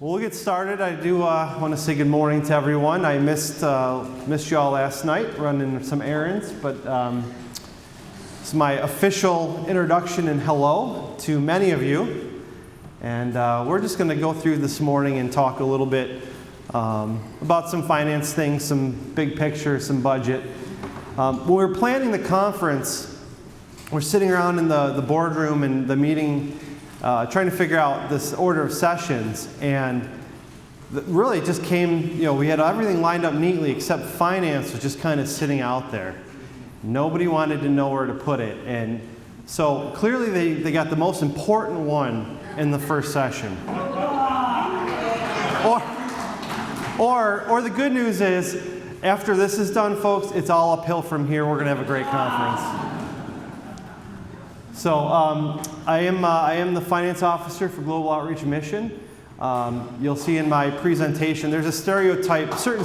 Well, we'll get started. I do want to say good morning to everyone. I missed you all last night running some errands, but it's my official introduction and hello to many of you. And we're just going to go through this morning and talk a little bit about some finance things, some big picture, some budget. When we were planning the conference, we're sitting around in the boardroom and the meeting trying to figure out this order of sessions, and really it just came, we had everything lined up neatly except finance was just kind of sitting out there. Nobody wanted to know where to put it, and so clearly they got the most important one in the first session. Or the good news is, after this is done, folks, it's all uphill from here. We're going to have a great conference. So I am the finance officer for Global Outreach and Mission. You'll see in my presentation there's a certain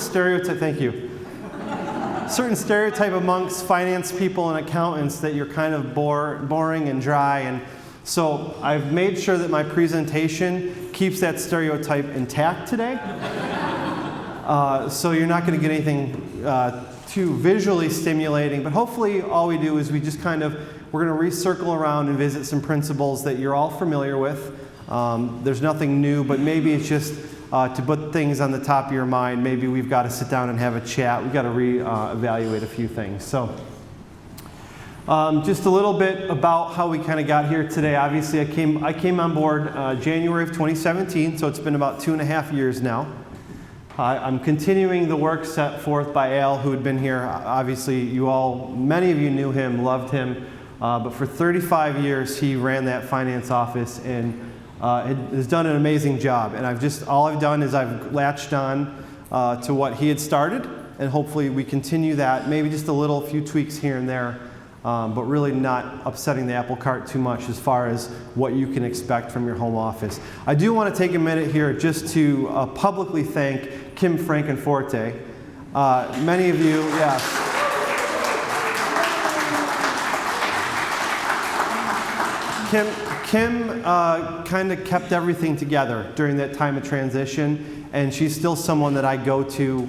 stereotype amongst finance people and accountants that you're kind of boring and dry. And so I've made sure that my presentation keeps that stereotype intact today. So you're not going to get anything too visually stimulating, but hopefully all we do is we just we're going to recircle around and visit some principles that you're all familiar with. There's nothing new, but maybe it's just to put things on the top of your mind. Maybe we've got to sit down and have a chat. We've got to reevaluate a few things. So just a little bit about how we kind of got here today. Obviously, I came on board January of 2017, so it's been about 2.5 years now. I'm continuing the work set forth by Al, who had been here. Obviously, many of you knew him, loved him. But for 35 years, he ran that finance office and has done an amazing job. And all I've done is I've latched on to what he had started, and hopefully we continue that. Maybe just a few tweaks here and there, but really not upsetting the apple cart too much as far as what you can expect from your home office. I do want to take a minute here just to publicly thank Kim Frankenforte. Many of you, yes. Kim kind of kept everything together during that time of transition, and she's still someone that I go to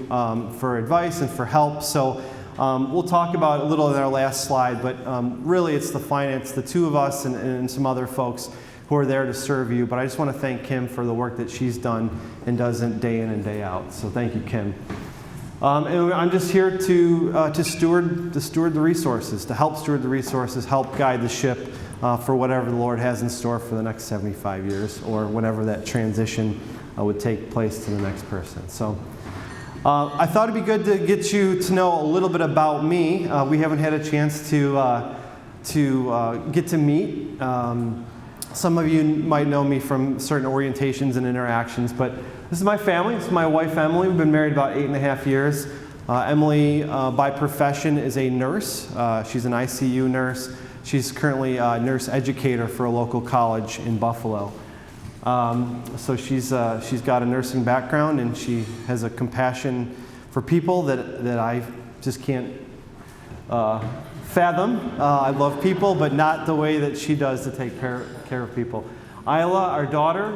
for advice and for help. So we'll talk about it a little in our last slide, but really it's the finance, the two of us and some other folks who are there to serve you. But I just want to thank Kim for the work that she's done and does day in and day out. So thank you, Kim. And I'm just here to steward the resources, to help steward the resources, help guide the ship for whatever the Lord has in store for the next 75 years, or whenever that transition would take place to the next person. So I thought it'd be good to get you to know a little bit about me. We haven't had a chance to get to meet. Some of you might know me from certain orientations and interactions, but this is my family. This is my wife, Emily. We've been married about 8.5 years. Emily, by profession, is a nurse. She's an ICU nurse. She's currently a nurse educator for a local college in Buffalo. So she's got a nursing background, and she has a compassion for people that I just can't fathom. I love people, but not the way that she does to take care of people. Isla, our daughter,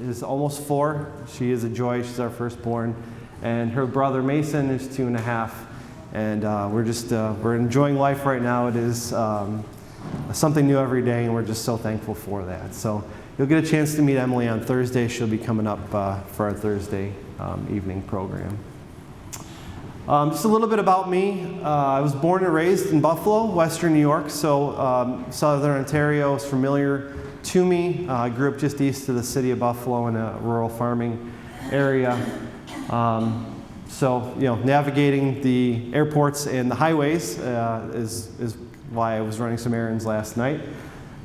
is almost 4. She is a joy. She's our firstborn. And her brother Mason is 2.5. And we're enjoying life right now. It is something new every day, and we're just so thankful for that. So you'll get a chance to meet Emily on Thursday. She'll be coming up for our Thursday evening program. Just a little bit about me. I was born and raised in Buffalo, Western New York, so Southern Ontario is familiar to me. I grew up just east of the city of Buffalo in a rural farming area. So, navigating the airports and the highways is why I was running some errands last night.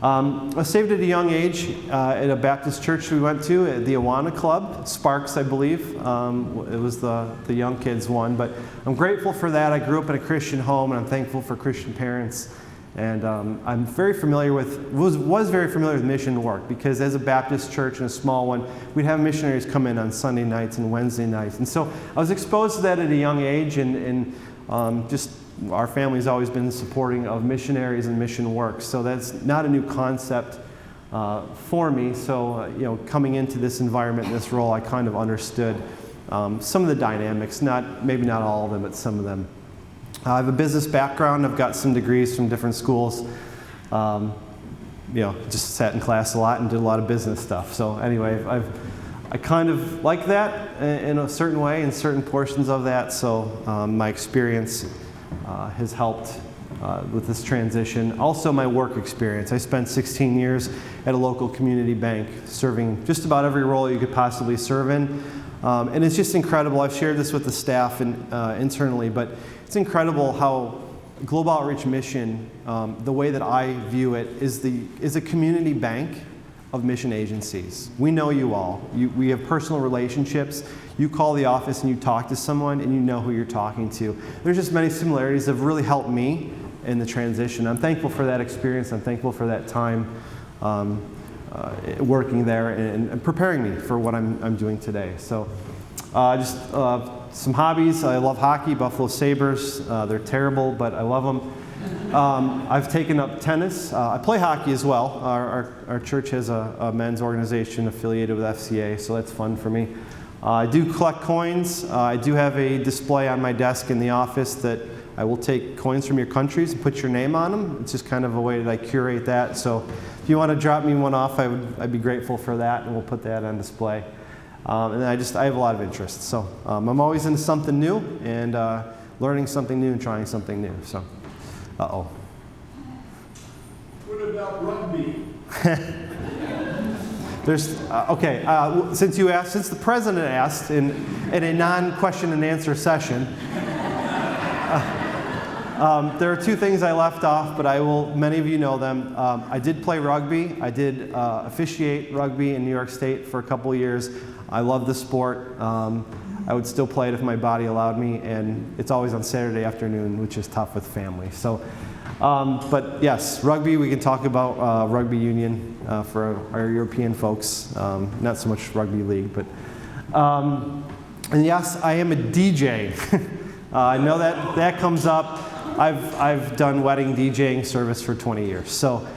I was saved at a young age at a Baptist church we went to, at the Awana Club, Sparks, I believe. It was the young kids one, but I'm grateful for that. I grew up in a Christian home, and I'm thankful for Christian parents. And I'm was very familiar with mission work, because as a Baptist church and a small one, we'd have missionaries come in on Sunday nights and Wednesday nights. And so I was exposed to that at a young age, and just our family's always been supporting of missionaries and mission work. So that's not a new concept for me. So, coming into this environment, this role, I kind of understood some of the dynamics, maybe not all of them, but some of them. I have a business background. I've got some degrees from different schools. Just sat in class a lot and did a lot of business stuff. So anyway, I kind of like that in a certain way, in certain portions of that. So my experience has helped with this transition. Also my work experience. I spent 16 years at a local community bank serving just about every role you could possibly serve in. And it's just incredible. I've shared this with the staff and internally, but it's incredible how Global Outreach Mission, the way that I view it, is a community bank of mission agencies. We know you all. We have personal relationships. You call the office and you talk to someone and you know who you're talking to. There's just many similarities that have really helped me in the transition. I'm thankful for that experience. I'm thankful for that time working there and preparing me for what I'm doing today. So some hobbies. I love hockey, Buffalo Sabres. They're terrible, but I love them. I've taken up tennis. I play hockey as well. Our church has a men's organization affiliated with FCA, so that's fun for me. I do collect coins. I do have a display on my desk in the office that I will take coins from your countries and put your name on them. It's just kind of a way that I curate that. So if you want to drop me one off, I'd be grateful for that, and we'll put that on display. And then I have a lot of interests. So I'm always into something new and learning something new and trying something new. So, uh-oh. What about rugby? There's, since the president asked in a non-question and answer session, there are two things I left off, but many of you know them. I did play rugby. I did officiate rugby in New York State for a couple of years. I love the sport. I would still play it if my body allowed me, and it's always on Saturday afternoon, which is tough with family. So, but yes, rugby, we can talk about rugby union for our European folks, not so much rugby league, but, and yes, I am a DJ. I know that comes up. I've done wedding DJing service for 20 years, so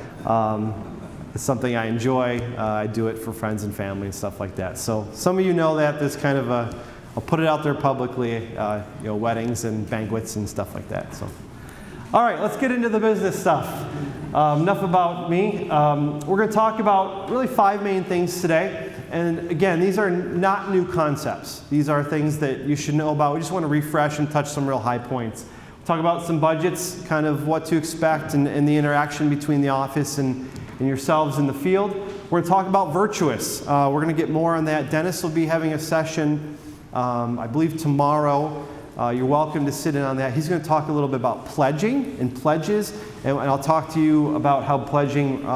it's something I enjoy. I do it for friends and family and stuff like that. So some of you know that. There's kind of I'll put it out there publicly, weddings and banquets and stuff like that. So, all right, let's get into the business stuff. Enough about me. We're going to talk about really 5 main things today. And again, these are not new concepts. These are things that you should know about. We just want to refresh and touch some real high points. Talk about some budgets, kind of what to expect and the interaction between the office and yourselves in the field. We're going to talk about Virtuous. We're going to get more on that. Dennis will be having a session, I believe tomorrow. You're welcome to sit in on that. He's going to talk a little bit about pledging and pledges, and I'll talk to you about how pledging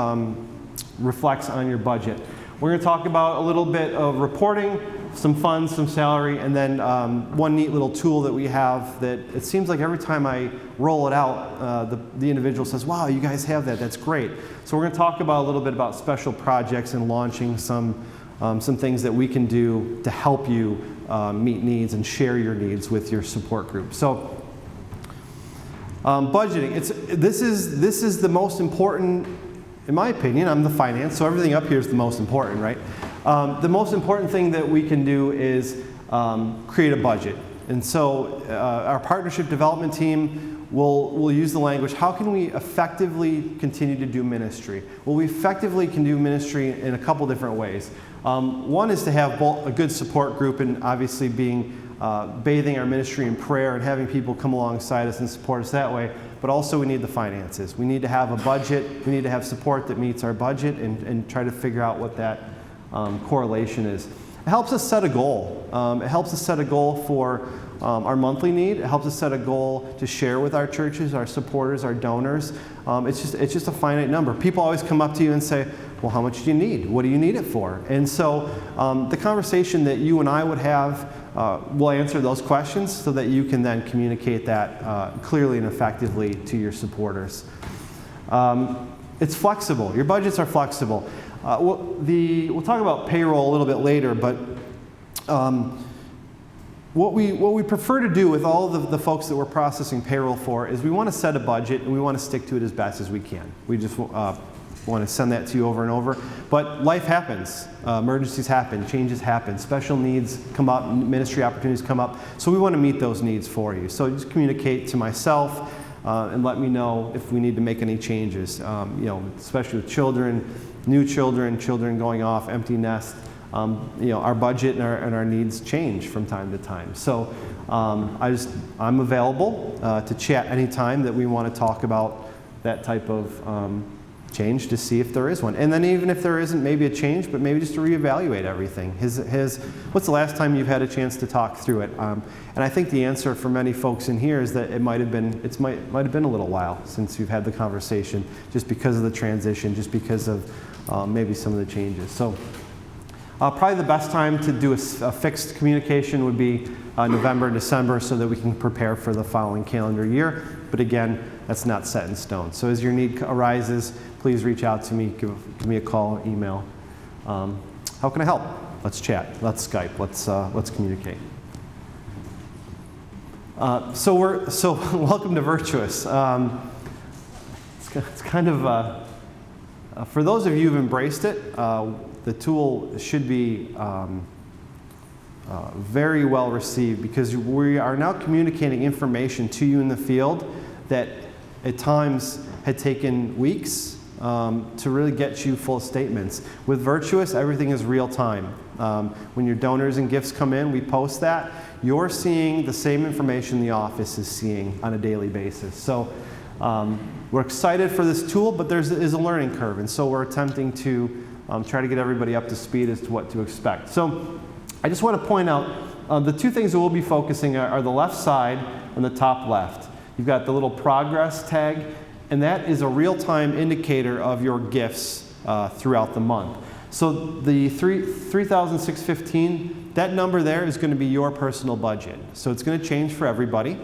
reflects on your budget. We're going to talk about a little bit of reporting, some funds, some salary, and then one neat little tool that we have that it seems like every time I roll it out, the individual says, wow, you guys have that, that's great. So we're going to talk about a little bit about special projects and launching some things that we can do to help you meet needs and share your needs with your support group. So budgeting, this is the most important, in my opinion. I'm the finance, so everything up here is the most important, right? The most important thing that we can do is create a budget. And so our partnership development team will use the language, how can we effectively continue to do ministry? Well, we effectively can do ministry in a couple different ways. One is to have both a good support group and obviously bathing our ministry in prayer and having people come alongside us and support us that way. But also we need the finances. We need to have a budget. We need to have support that meets our budget and try to figure out what that correlation is. It helps us set a goal. It helps us set a goal for our monthly need. It helps us set a goal to share with our churches, our supporters, our donors. It's just a finite number. People always come up to you and say, well, how much do you need? What do you need it for? And so the conversation that you and I would have will answer those questions so that you can then communicate that clearly and effectively to your supporters. It's flexible. Your budgets are flexible. We'll talk about payroll a little bit later, but what we prefer to do with all of the folks that we're processing payroll for is we want to set a budget and we want to stick to it as best as we can. We just want to send that to you over and over. But life happens. Emergencies happen. Changes happen. Special needs come up. Ministry opportunities come up. So we want to meet those needs for you. So just communicate to myself and let me know if we need to make any changes. Especially with children, new children, children going off, empty nest. Our budget and our needs change from time to time. So I'm available to chat anytime that we want to talk about that type of change to see if there is one. And then even if there isn't maybe a change, but maybe just to reevaluate everything. What's the last time you've had a chance to talk through it? And I think the answer for many folks in here is that it might have been a little while since you've had the conversation, just because of the transition, just because of maybe some of the changes. So probably the best time to do a fixed communication would be November and December, so that we can prepare for the following calendar year. But again, that's not set in stone. So as your need arises, please reach out to me, give me a call, email. How can I help? Let's chat, let's Skype, let's communicate. So welcome to Virtuous. It's kind of, for those of you who've embraced it, the tool should be very well received, because we are now communicating information to you in the field that at times had taken weeks to really get you full statements. With Virtuous, everything is real time. When your donors and gifts come in, we post that. You're seeing the same information the office is seeing on a daily basis. So we're excited for this tool, but there is a learning curve, and so we're attempting to try to get everybody up to speed as to what to expect. So I just want to point out the two things that we'll be focusing are the left side and the top left. You've got the little progress tag, and that is a real-time indicator of your gifts throughout the month. So the $3,615, that number there is going to be your personal budget. So it's going to change for everybody.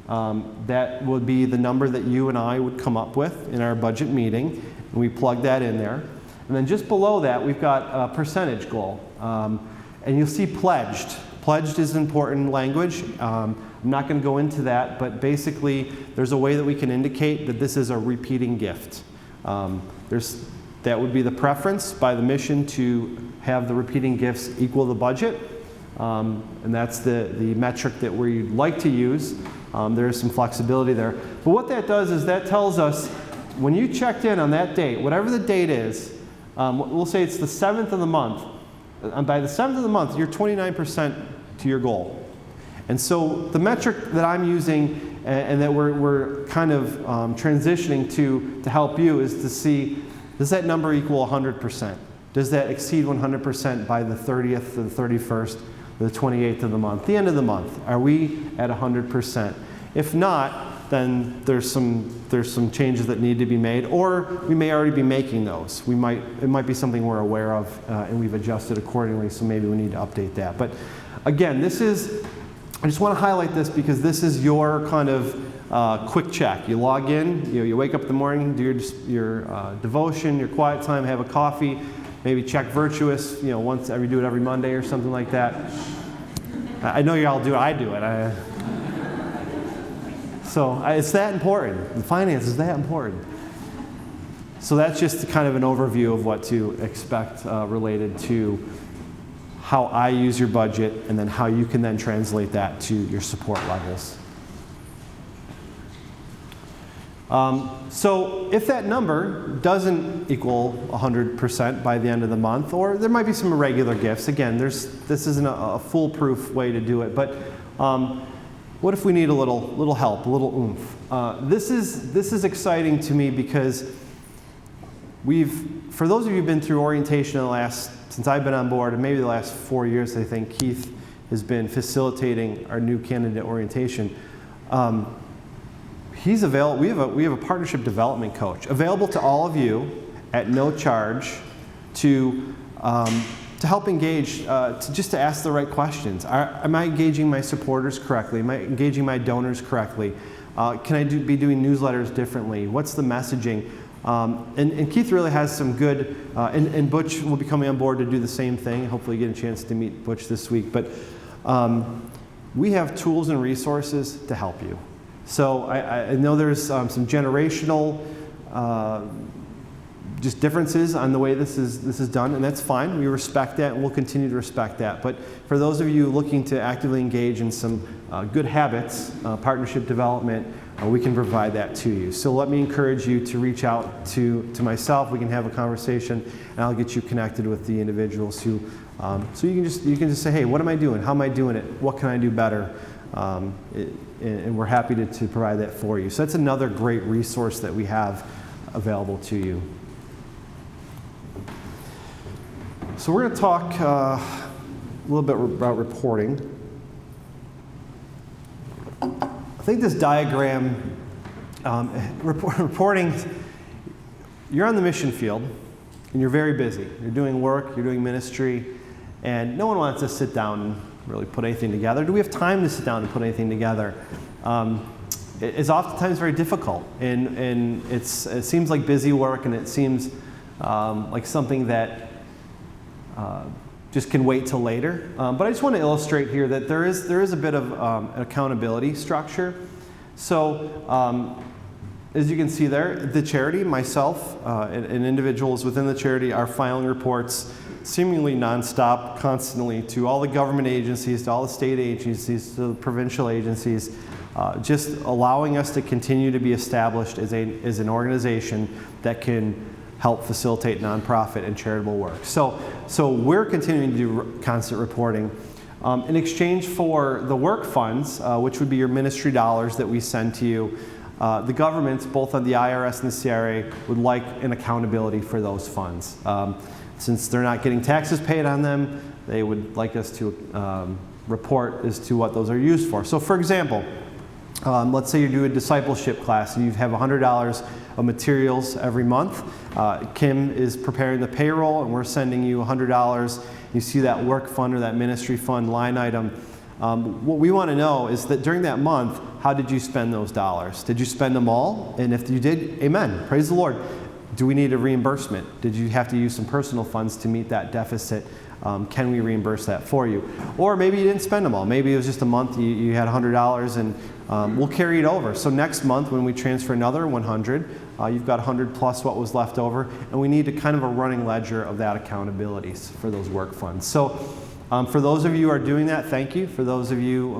That would be the number that you and I would come up with in our budget meeting, and we plug that in there. And then just below that, we've got a percentage goal. And you'll see pledged. Pledged is important language. I'm not going to go into that, but basically there's a way that we can indicate that this is a repeating gift. That would be the preference by the mission to have the repeating gifts equal the budget. And that's the metric that we'd like to use. There is some flexibility there. But what that does is that tells us when you checked in on that date, whatever the date is, we'll say it's the 7th of the month. And by the 7th of the month, you're 29% to your goal. And so the metric that I'm using and that we're kind of transitioning to help you is to see, does that number equal 100%? Does that exceed 100% by the 30th or the 31st or the 28th of the month, the end of the month? Are we at 100%? If not, then there's some changes that need to be made, or we may already be making those. It might be something we're aware of and we've adjusted accordingly, so maybe we need to update that. But again, I just want to highlight this because this is your kind of quick check. You log in, you wake up in the morning, do your devotion, your quiet time, have a coffee, maybe check Virtuous, do it every Monday or something like that. I know you all do it, I do it. So it's that important. The finance is that important. So that's just kind of an overview of what to expect related to how I use your budget and then how you can then translate that to your support levels. So if that number doesn't equal 100% by the end of the month, or there might be some irregular gifts, again, this isn't a foolproof way to do it, but what if we need a little help, a little oomph? This is exciting to me because for those of you who've been through orientation since I've been on board, and maybe the last 4 years, I think Keith has been facilitating our new candidate orientation. He's available. We have a partnership development coach available to all of you at no charge to help engage, just to ask the right questions. Am I engaging my supporters correctly? Am I engaging my donors correctly? Can I be doing newsletters differently? What's the messaging? And Keith really has some good, and Butch will be coming on board to do the same thing. Hopefully you get a chance to meet Butch this week. But we have tools and resources to help you. So I know there's some generational just differences on the way this is done, and that's fine. We respect that, and we'll continue to respect that. But for those of you looking to actively engage in some good habits, partnership development, we can provide that to you. So let me encourage you to reach out to myself. We can have a conversation, and I'll get you connected with the individuals who. So you can just say, hey, what am I doing? How am I doing it? What can I do better? And we're happy to provide that for you. So that's another great resource that we have available to you. So we're going to talk a little bit about reporting. I think this diagram, reporting, you're on the mission field, and you're very busy. You're doing work, you're doing ministry, and no one wants to sit down and really put anything together. Do we have time to sit down and put anything together? It's oftentimes very difficult, and it seems like busy work, and it seems like something that just can wait till later. But I just want to illustrate here that there is a bit of an accountability structure. So as you can see there, the charity, myself, and individuals within the charity are filing reports seemingly nonstop, constantly, to all the government agencies, to all the state agencies, to the provincial agencies, just allowing us to continue to be established as an organization that can help facilitate nonprofit and charitable work. So we're continuing to do constant reporting. In exchange for the work funds, which would be your ministry dollars that we send to you, the governments, both on the IRS and the CRA, would like an accountability for those funds. Since they're not getting taxes paid on them, they would like us to report as to what those are used for. So for example, let's say you do a discipleship class and you have $100 of materials every month. Kim is preparing the payroll and we're sending you $100. You see that work fund or that ministry fund line item. What we want to know is that during that month, how did you spend those dollars? Did you spend them all? And if you did, amen, praise the Lord. Do we need a reimbursement? Did you have to use some personal funds to meet that deficit? Can we reimburse that for you? Or maybe you didn't spend them all. Maybe it was just a month you had $100 and we'll carry it over. So next month when we transfer another 100, you've got 100 plus what was left over, and we need a kind of a running ledger of that accountability for those work funds. So for those of you who are doing that, thank you. For those of you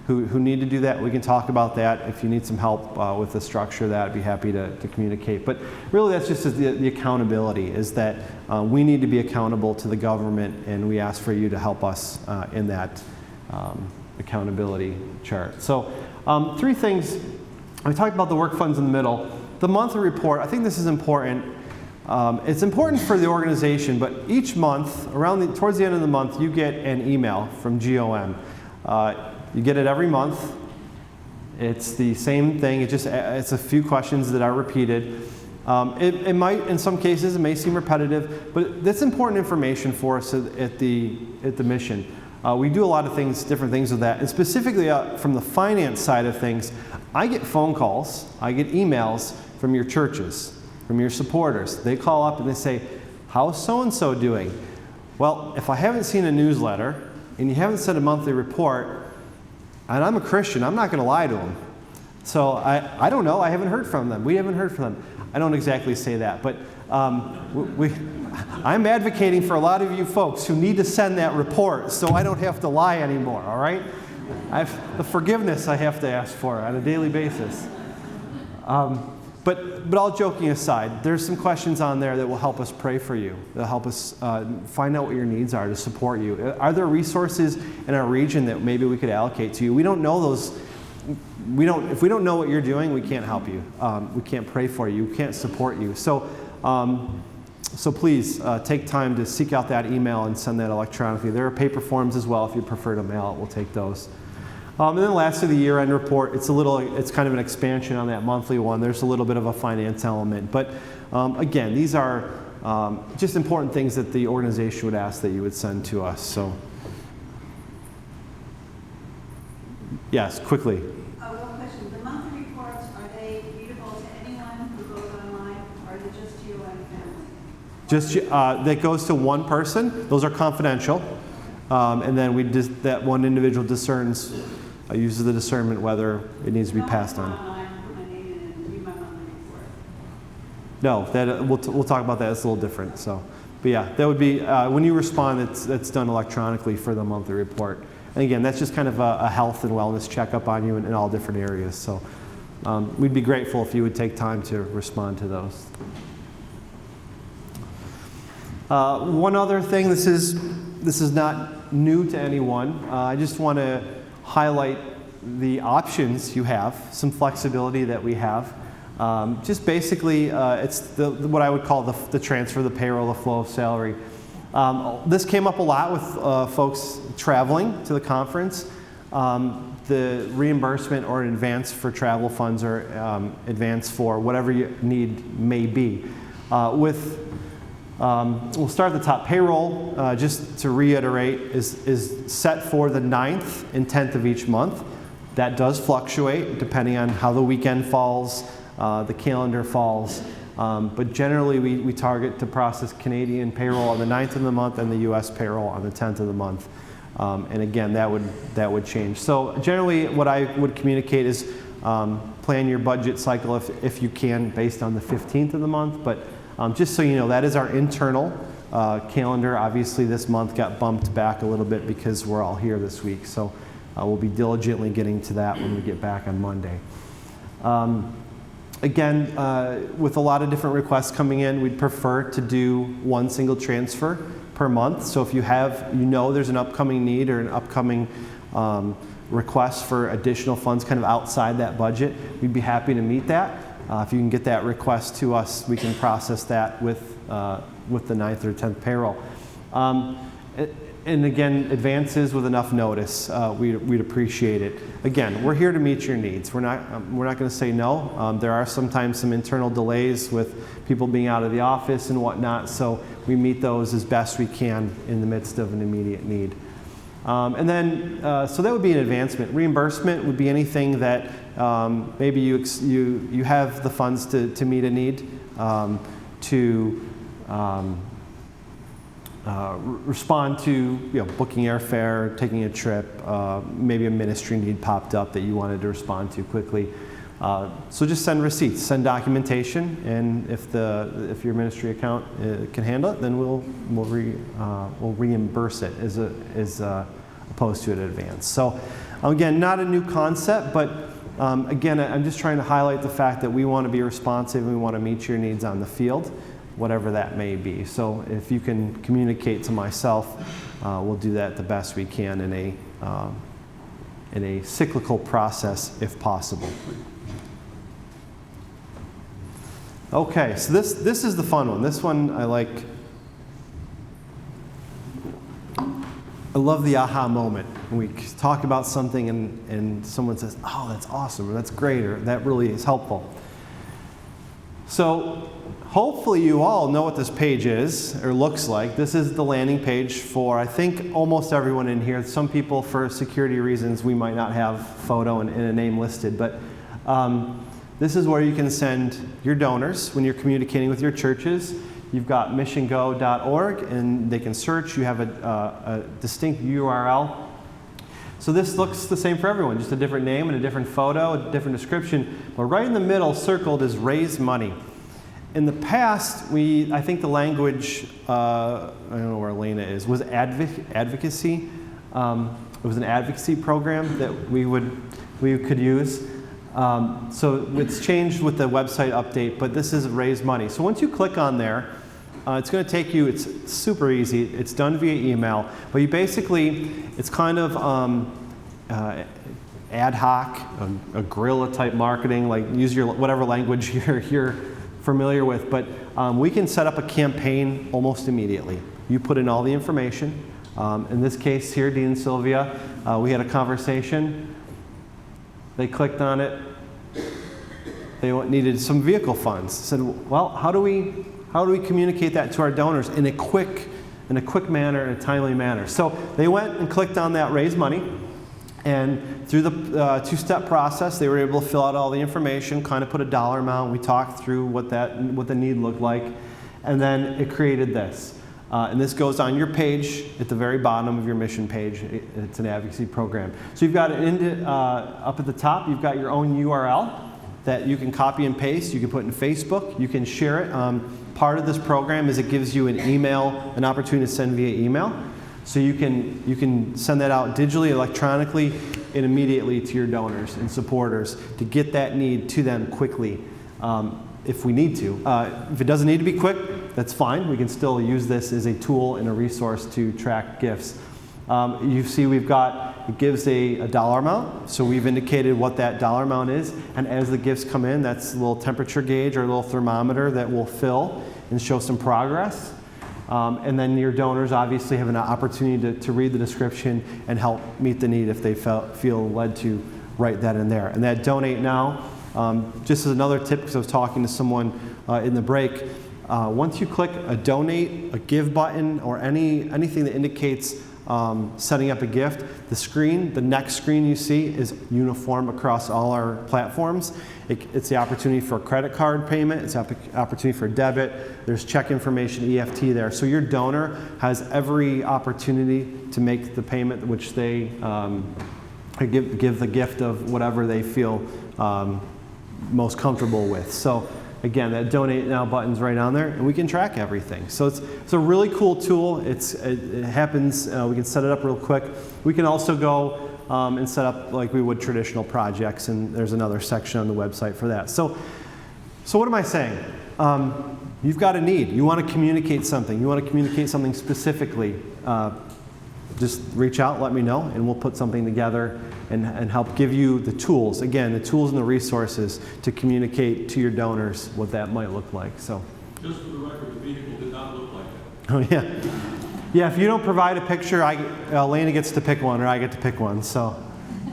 who need to do that, we can talk about that. If you need some help with the structure of that, I'd be happy to communicate. But really that's just the accountability, is that we need to be accountable to the government, and we ask for you to help us in that accountability chart. So 3 things. I talked about the work funds in the middle. The monthly report, I think this is important. It's important for the organization, but each month, towards the end of the month, you get an email from GOM. You get it every month. It's the same thing. It's a few questions that are repeated. It might, in some cases, it may seem repetitive, but that's important information for us at the mission. We do a lot of different things with that, and specifically from the finance side of things, I get phone calls, I get emails from your churches, from your supporters. They call up and they say, how's so-and-so doing? Well, if I haven't seen a newsletter and you haven't sent a monthly report, and I'm a Christian, I'm not going to lie to them. So I don't know, I haven't heard from them. We haven't heard from them. I don't exactly say that, but I'm advocating for a lot of you folks who need to send that report so I don't have to lie anymore, all right? The forgiveness I have to ask for on a daily basis. But all joking aside, there's some questions on there that will help us pray for you. They'll help us find out what your needs are to support you. Are there resources in our region that maybe we could allocate to you? We don't know those. If we don't know what you're doing, we can't help you. We can't pray for you. We can't support you. So please take time to seek out that email and send that electronically. There are paper forms as well if you prefer to mail it. We'll take those. And then lastly, the year-end report. It's kind of an expansion on that monthly one. There's a little bit of a finance element. But again, these are just important things that the organization would ask that you would send to us. So, yes, quickly. One question. The monthly reports, are they readable to anyone who goes online, or are they just to you and family? That goes to one person. Those are confidential. And then that one individual discerns, uses the discernment whether it needs to be passed on. No, that we'll talk about that. It's a little different. So, but yeah, that would be when you respond. That's done electronically for the monthly report. And again, that's just kind of a health and wellness checkup on you in all different areas. So, we'd be grateful if you would take time to respond to those. One other thing. This is not new to anyone. I just want to highlight the options you have, some flexibility that we have. Just basically, it's what I would call the transfer, the payroll, the flow of salary. This came up a lot with folks traveling to the conference. The reimbursement or advance for travel funds or advance for whatever your need may be. We'll start at the top. Payroll, just to reiterate, is set for the 9th and 10th of each month. That does fluctuate depending on how the weekend falls, the calendar falls. But generally, we target to process Canadian payroll on the 9th of the month and the U.S. payroll on the 10th of the month. And again, that would change. So generally, what I would communicate is plan your budget cycle if you can based on the 15th of the month. But just so you know, that is our internal calendar. Obviously, this month got bumped back a little bit because we're all here this week. So we'll be diligently getting to that when we get back on Monday. Again, with a lot of different requests coming in, we'd prefer to do one single transfer per month. So if there's an upcoming need or an upcoming request for additional funds kind of outside that budget, we'd be happy to meet that. If you can get that request to us, we can process that with the 9th or 10th payroll. And again, advances with enough notice, we'd appreciate it. Again, we're here to meet your needs. We're not going to say no. There are sometimes some internal delays with people being out of the office and whatnot, so we meet those as best we can in the midst of an immediate need. And then, so that would be an advancement. Reimbursement would be anything that maybe you have the funds to meet a need, respond to booking airfare, taking a trip, maybe a ministry need popped up that you wanted to respond to quickly. So just send receipts, send documentation, and if your ministry account can handle it, then we'll reimburse it as opposed to an advance. So again, not a new concept, but again, I'm just trying to highlight the fact that we want to be responsive and we want to meet your needs on the field, whatever that may be. So if you can communicate to myself, we'll do that the best we can in a cyclical process if possible. Okay, so this is the fun one. This one I like. I love the aha moment when we talk about something and someone says, "Oh, that's awesome," or "That's great," or "That really is helpful." So hopefully you all know what this page is or looks like. This is the landing page for, I think, almost everyone in here. Some people, for security reasons, we might not have photo and a name listed, but this is where you can send your donors when you're communicating with your churches. You've got missiongo.org, and they can search. You have a distinct URL. So this looks the same for everyone, just a different name and a different photo, a different description. But right in the middle, circled, is raise money. In the past, I think the language, I don't know where Elena is, was advocacy. It was an advocacy program that we could use. So it's changed with the website update, but this is raise money. So once you click on there, it's going to take you, it's super easy. It's done via email, but it's kind of ad hoc, a guerrilla type marketing, like use your whatever language you're familiar with, but we can set up a campaign almost immediately. You put in all the information. In this case here, Dean and Sylvia, we had a conversation. They clicked on it. They needed some vehicle funds. Said, well, how do we communicate that to our donors in a quick manner, in a timely manner? So they went and clicked on that raise money, and through the two-step process, they were able to fill out all the information, kind of put a dollar amount. We talked through what the need looked like, and then it created this. And this goes on your page at the very bottom of your mission page. It's an advocacy program. So you've got it up at the top. You've got your own URL that you can copy and paste. You can put in Facebook. You can share it. Part of this program is it gives you an opportunity to send via email. So you can send that out digitally, electronically, and immediately to your donors and supporters to get that need to them quickly if we need to. If it doesn't need to be quick, that's fine. We can still use this as a tool and a resource to track gifts. You see it gives a dollar amount, so we've indicated what that dollar amount is, and as the gifts come in, that's a little temperature gauge or a little thermometer that will fill and show some progress. And then your donors obviously have an opportunity to read the description and help meet the need if they feel led to write that in there. And that donate now, just as another tip, because I was talking to someone in the break, once you click a donate, a give button, or anything that indicates setting up a gift, the next screen you see is uniform across all our platforms. It's the opportunity for a credit card payment, it's the opportunity for debit, there's check information, EFT there. So your donor has every opportunity to make the payment which they give the gift of whatever they feel most comfortable with. So again, that donate now button's right on there, and we can track everything. So it's a really cool tool. It happens, we can set it up real quick. We can also go and set up like we would traditional projects, and there's another section on the website for that. So what am I saying? You've got a need. You want to communicate something. You want to communicate something specifically. Just reach out, let me know, and we'll put something together and help give you the tools. Again, the tools and the resources to communicate to your donors what that might look like. So, just for the record, the vehicle did not look like that. Oh yeah, yeah. If you don't provide a picture, Lana gets to pick one, or I get to pick one. So,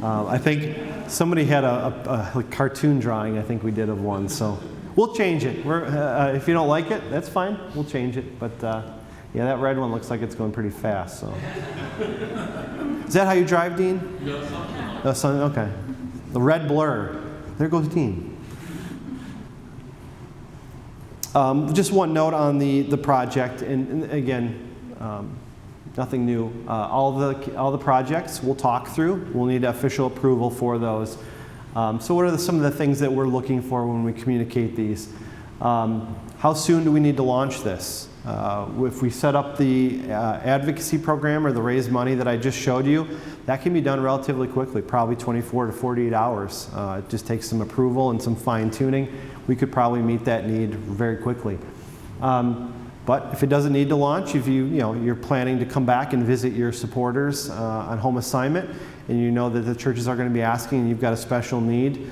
I think somebody had a cartoon drawing. I think we did of one. So, we'll change it. If you don't like it, that's fine. We'll change it. But yeah, that red one looks like it's going pretty fast. So, is that how you drive, Dean? Yeah, something. Okay. The red blur. There goes Dean. Just one note on the project, and again, nothing new. All the projects we'll talk through. We'll need official approval for those. So what are some of the things that we're looking for when we communicate these? How soon do we need to launch this? If we set up the advocacy program or the raise money that I just showed you, that can be done relatively quickly, probably 24 to 48 hours. It just takes some approval and some fine tuning. We could probably meet that need very quickly. But if it doesn't need to launch, if you're planning to come back and visit your supporters on home assignment, and you know that the churches are going to be asking and you've got a special need,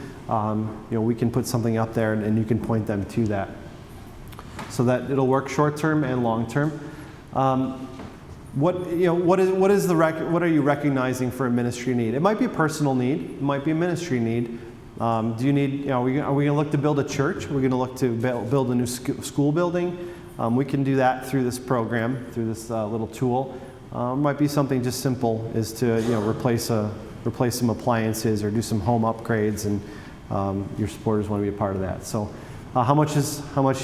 we can put something up there and you can point them to that. So that it'll work short term and long term. What are you recognizing for a ministry need? It might be a personal need. It might be a ministry need. Do you need? Are we going to look to build a church? We're going to look to build a new school building. We can do that through this program, through this little tool. It might be something just simple, is to replace some appliances or do some home upgrades, and your supporters want to be a part of that. So. How much do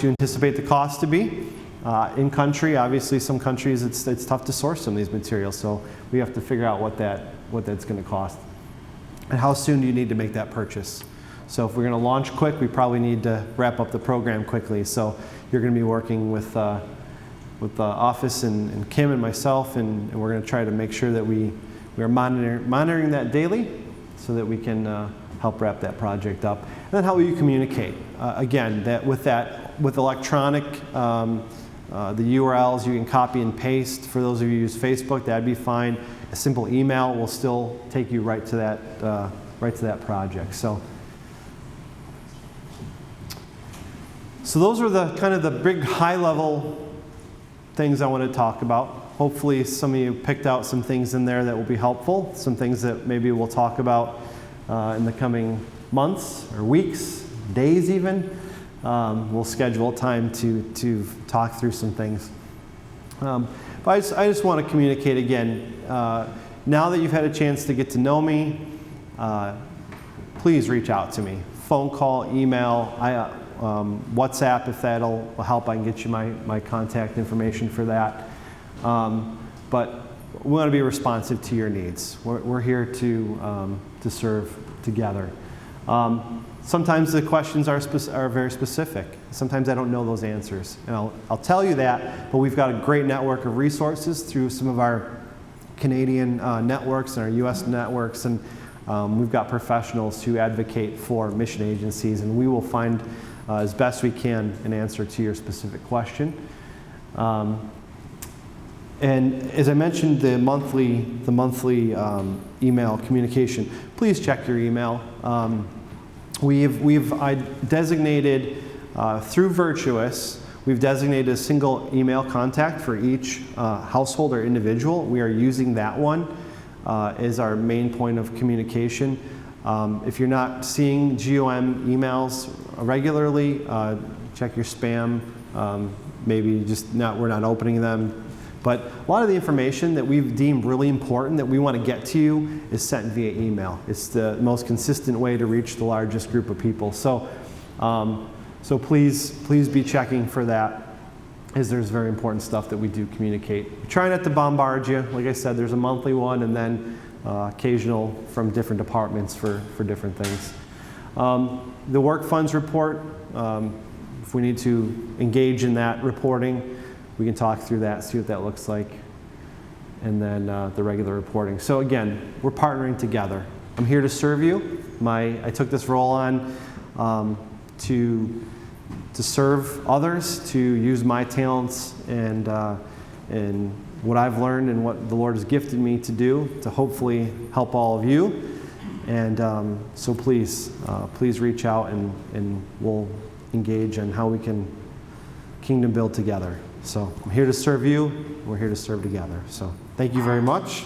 you anticipate the cost to be? In country, obviously some countries it's tough to source some of these materials, so we have to figure out what that's going to cost. And how soon do you need to make that purchase? So if we're going to launch quick, we probably need to wrap up the program quickly. So you're going to be working with the office and Kim and myself, and we're going to try to make sure that we are monitoring that daily so that we can help wrap that project up. And then how will you communicate? Again, with electronic, the URLs you can copy and paste. For those of you who use Facebook, that'd be fine. A simple email will still take you right to that project. So those are the kind of the big high-level things I want to talk about. Hopefully, some of you picked out some things in there that will be helpful. Some things that maybe we'll talk about in the coming months or weeks, days even. We'll schedule time to talk through some things. But I just want to communicate again. Now that you've had a chance to get to know me, please reach out to me. Phone call, email, WhatsApp, if that'll help. I can get you my contact information for that. But we want to be responsive to your needs. We're here to serve together. Sometimes the questions are very specific. Sometimes I don't know those answers. And I'll tell you that, but we've got a great network of resources through some of our Canadian networks and our U.S. networks, and we've got professionals who advocate for mission agencies, and we will find as best we can an answer to your specific question. And as I mentioned, the monthly email communication, please check your email. We've designated, through Virtuous, we've designated a single email contact for each household or individual. We are using that one as our main point of communication. If you're not seeing GOM emails regularly, check your spam. Maybe just we're not opening them. But a lot of the information that we've deemed really important that we want to get to you is sent via email. It's the most consistent way to reach the largest group of people. So, so please be checking for that, as there's very important stuff that we do communicate. We try not to bombard you. Like I said, there's a monthly one and then occasional from different departments for different things. The work funds report, if we need to engage in that reporting, we can talk through that, see what that looks like, and then the regular reporting. So again, we're partnering together. I'm here to serve you. I took this role on to serve others, to use my talents and what I've learned and what the Lord has gifted me to do to hopefully help all of you. And so please reach out and we'll engage on how we can kingdom build together. So I'm here to serve you. We're here to serve together. So thank you very much.